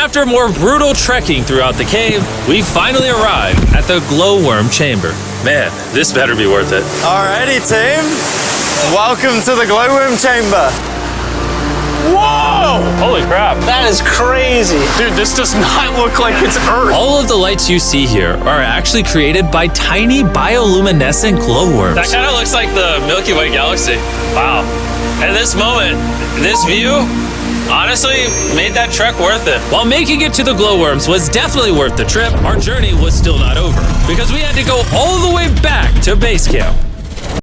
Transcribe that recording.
after more brutal trekking throughout the cave, we finally arrived at the glowworm chamber. Man, this better be worth it. Alrighty, team. Welcome to the glowworm chamber. Whoa! Holy crap. That is crazy. Dude, this does not look like it's Earth. All of the lights you see here are actually created by tiny bioluminescent glowworms. That kind of looks like the Milky Way galaxy. Wow. At this moment, this view honestly made that trek worth it. While making it to the glowworms was definitely worth the trip, our journey was still not over because we had to go all the way back to base camp.